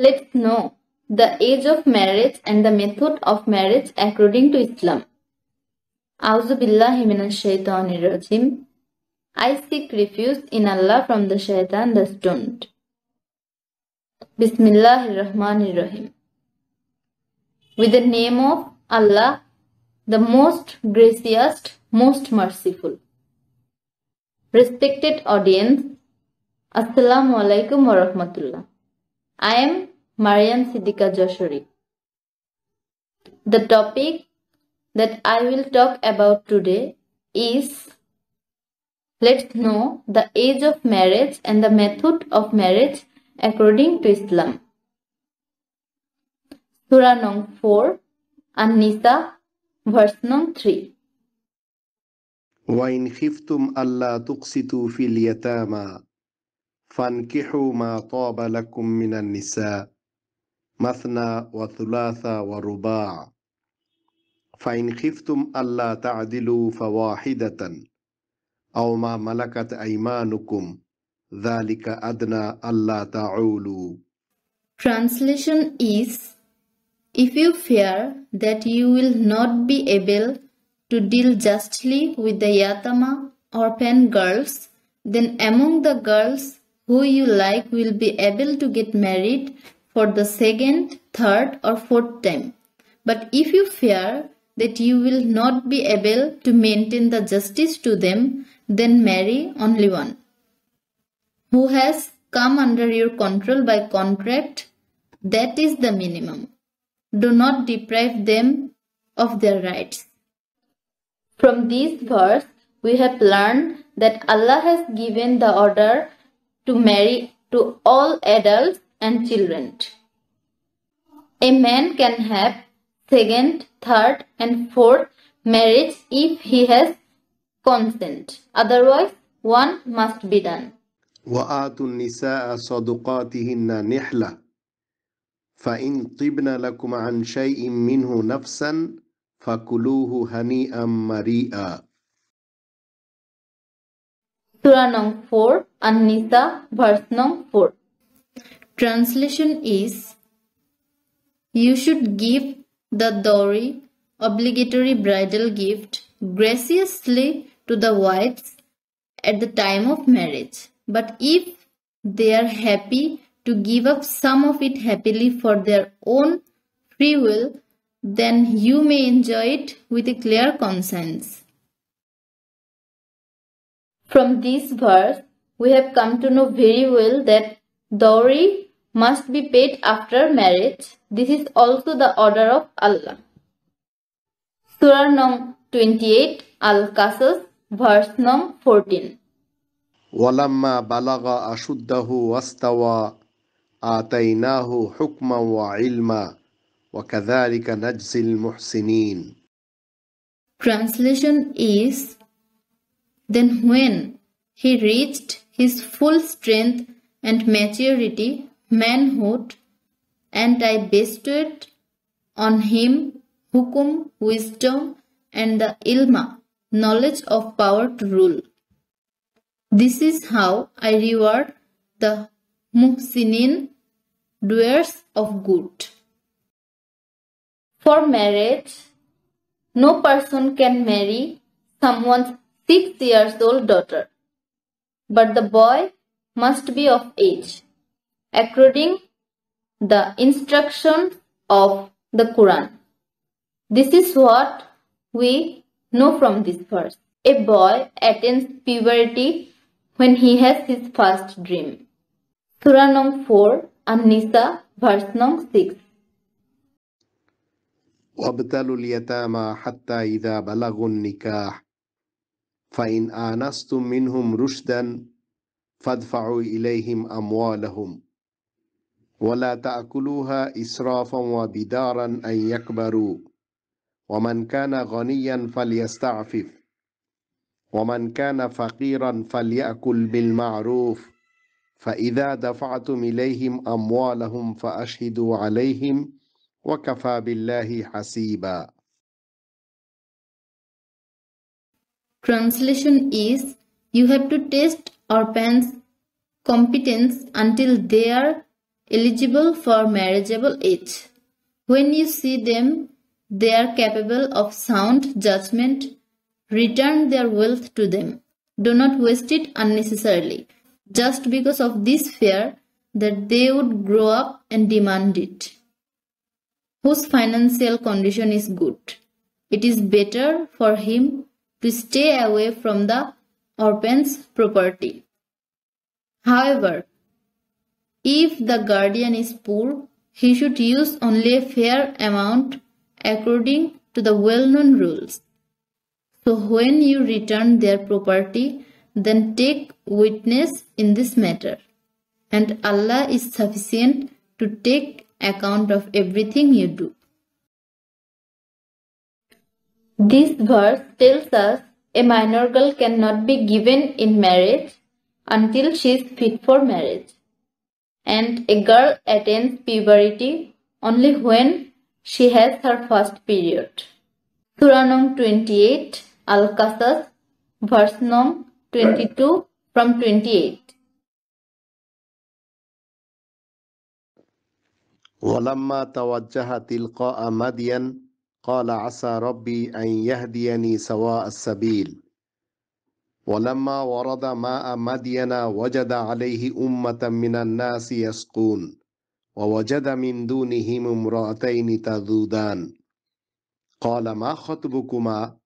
Let's know the age of marriage and the method of marriage according to Islam. A'udhu billahi minash shaitanir rajim. I seek refuge in Allah from the shaitan the stoned. Bismillahir Rahmanir Rahim. With the name of Allah, the most gracious, most merciful. Respected audience, Assalamu alaikum wa rahmatullah. I am Mariam Siddiqa Joshuri. The topic that I will talk about today is let's know the age of marriage and the method of marriage according to Islam. Surah Nong 4, An-Nisa, verse Nong 3. وَإِنْ خِفْتُمْ أَلَّا تُقْسِطُوا فِي الْيَتَامَى فَانكِحُوا مَا طَابَ لَكُم مِّنَ النِّسَاءِ مَثْنَى وَثُلَاثَ وَرُبَاعَ فَإِنْ خِفْتُمْ أَلَّا تَعْدِلُوا فَوَاحِدَةً أَوْ مَا مَلَكَتْ أَيْمَانُكُمْ ذَلِكَ أَدْنَى أَلَّا تَعُولُوا. Translation is, if you fear that you will not be able to deal justly with the yatama orphan girls, then among the girls who you like will be able to get married for the second, third or fourth time. But if you fear that you will not be able to maintain the justice to them, then marry only one, who has come under your control by contract. That is the minimum. Do not deprive them of their rights. From this verse, we have learned that Allah has given the order to marry to all adults and children. A man can have second, third and fourth marriage if he has consent. Otherwise, one must be done. وَآتُوا النِّسَاءَ صَدُقَاتِهِنَّ نِحْلَةً فَإِنْ طِبْنَ لَكُمْ عَنْ شَيْءٍ مِّنْهُ نَفْسًا فَكُلُوهُ هَنِيئًا مَرِيئًا. Surah Nong 4, An-Nisa, verse Nong 4. Translation is, you should give the dowry, obligatory bridal gift, graciously to the wives at the time of marriage. But if they are happy to give up some of it happily for their own free will, then you may enjoy it with a clear conscience. From this verse, we have come to know very well that dowry must be paid after marriage. This is also the order of Allah. Surah Nong 28, Al-Qasas, verse Nong 14. وَلَمَّا بَلَغَ أَشُدَّهُ وَاسْتَوَى آتَيْنَاهُ حُكْمًا وَعِلْمًا وَكَذَلِكَ نَجْزِي الْمُحْسِنِينَ. Translation is, then when he reached his full strength and maturity, manhood, and I bestowed on him hukum, wisdom, and the ilma, knowledge of power to rule. This is how I reward the muhsinin, doers of good. For marriage, no person can marry someone's 6 years old daughter, but the boy must be of age, according the instructions of the Quran. This is what we know from this verse. A boy attains puberty when he has his first dream. Surah Nong 4, An-Nisa, verse Nong 6. وَابْتَلُوا الْيَتَامَى حَتَّى إِذَا بَلَغُوا النِّكَاحَ فَإِنْ آنَسْتُمْ مِنْهُمْ رُشْدًا فَادْفَعُوا إِلَيْهِمْ أَمْوَالَهُمْ وَلَا تَأْكُلُوهَا إِسْرَافًا وَبِدَارًا أَنْ يَكْبَرُوا وَمَنْ كَانَ غَنِيًّا فَلْيَسْتَعْفِفْ وَمَنْ كَانَ فَقِيرًا فَلْيَأْكُلْ بِالْمَعْرُوفِ فَإِذَا دَفَعْتُمْ إِلَيْهِمْ أَمْوَالَهُمْ فَأَشْهِدُوا عَلَيْهِمْ وَكَفَى بِاللَّهِ حَسِيبًا. Translation is, you have to test orphans' competence until they are eligible for marriageable age. When you see them, they are capable of sound judgment. Return their wealth to them. Do not waste it unnecessarily, just because of this fear that they would grow up and demand it. Whose financial condition is good. It is better for him to stay away from the orphan's property. However, if the guardian is poor, he should use only a fair amount according to the well-known rules. So when you return their property, then take witness in this matter. And Allah is sufficient to take account of everything you do. This verse tells us a minor girl cannot be given in marriage until she is fit for marriage. And a girl attains puberty only when she has her first period. Surah Num 28, Al-Qasas, verse Num 22 from 28. ولما توجه تلقاء مدين قال عسى ربي أن يهديني سواء السبيل ولما ورد ماء مدين وجد عليه أمة من الناس يسقون ووجد من دونهم امرأتين تذودان قال ما خطبكما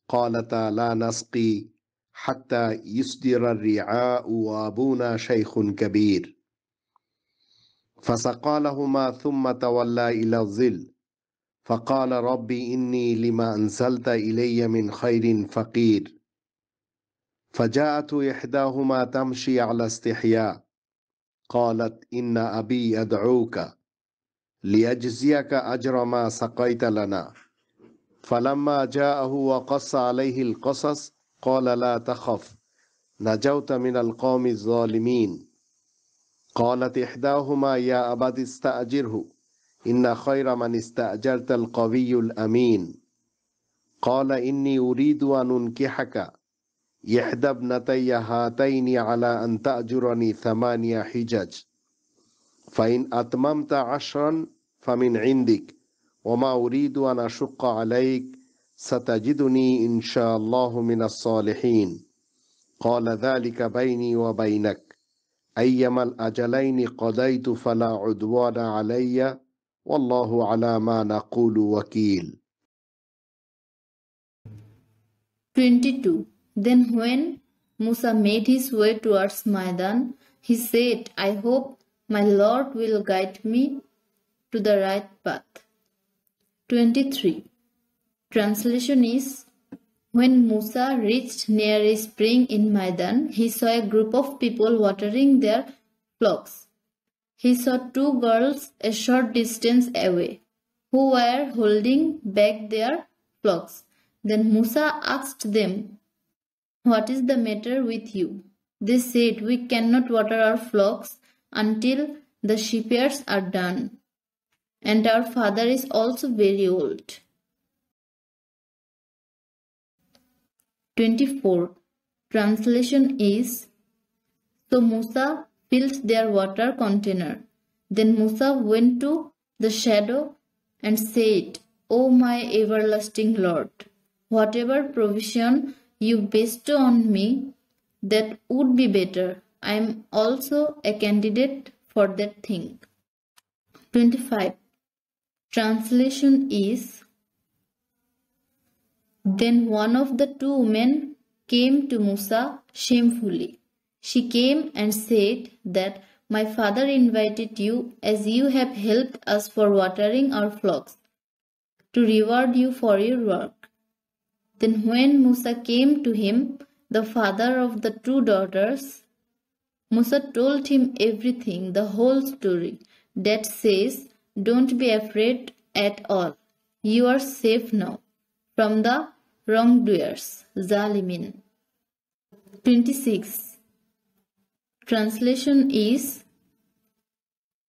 قالتا لا نسقي حتى يصدر الرعاء وأبونا شيخ كبير فسقى لهما ثم تولى إلى الظل فقال ربي إني لما أنزلت إلي من خير فقير فجاءت إحداهما تمشي على استحياء قالت إن أبي يدعوك ليجزيك أجر ما سقيت لنا فلما جاءه وقص عليه القصص قال لا تخف نجوت من القوم الظالمين قالت إحداهما يا أبت استأجره إن خير من استأجرت القوي الأمين قال إني أريد أن أنكحك إحدى ابنتي هاتين على أن تأجرني 8 حجج فإن أتممت 10 فمن عندك وما أريد أن أشق عليك ستجدني إن شاء الله من الصالحين قال ذلك بيني وبينك أيما الأجلين قضيت فلا عدوان علي والله على ما نقول وكيل. 22. Then when Musa made his way towards Maidan, he said, I hope my Lord will guide me to the right path. 23. Translation is, when Musa reached near a spring in Maidan, he saw a group of people watering their flocks. He saw 2 girls a short distance away, who were holding back their flocks. Then Musa asked them, what is the matter with you? They said, we cannot water our flocks until the shepherds are done, and our father is also very old. 24. Translation is, so Musa filled their water container. Then Musa went to the shadow and said, O my everlasting Lord, whatever provision you bestow on me, that would be better. I am also a candidate for that thing. 25. Translation is, then one of the 2 women came to Musa shamefully. She came and said that my father invited you, as you have helped us for watering our flocks, to reward you for your work. Then when Musa came to him, the father of the 2 daughters, Musa told him everything, the whole story, that says, don't be afraid at all. You are safe now from the wrongdoers, Zalimin. 26. Translation is,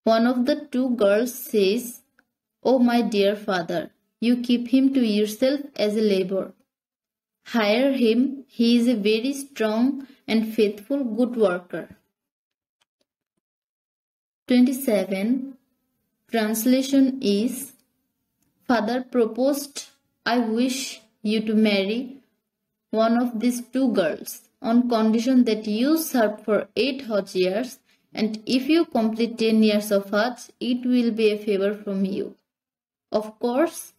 one of the 2 girls says, O my dear father, you keep him to yourself as a labor. Hire him, he is a very strong and faithful good worker. 27. Translation is: Father proposed, I wish you to marry one of these two girls on condition that you serve for 8 Hajj years, and if you complete 10 years of Hajj, it will be a favor from you. Of course,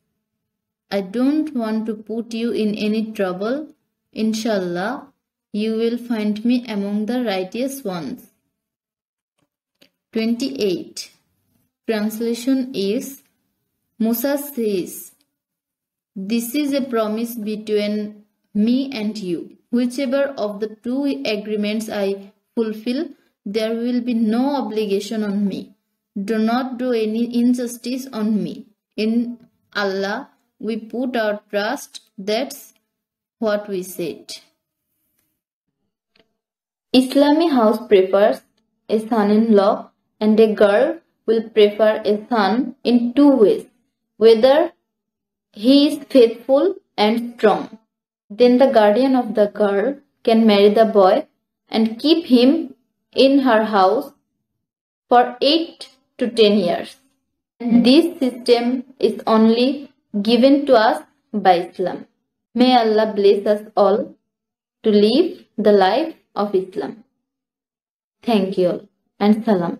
I don't want to put you in any trouble. Inshallah, you will find me among the righteous ones. 28. Translation is: Musa says, this is a promise between me and you. Whichever of the two agreements I fulfill, there will be no obligation on me. Do not do any injustice on me. In Allah we put our trust. That's what we said. Islamic house prefers a son-in-law, and a girl will prefer a son in two ways: whether he is faithful and strong. Then the guardian of the girl can marry the boy and keep him in her house for 8 to 10 years. And this system is only given to us by Islam. May Allah bless us all to live the life of Islam. Thank you all and salam.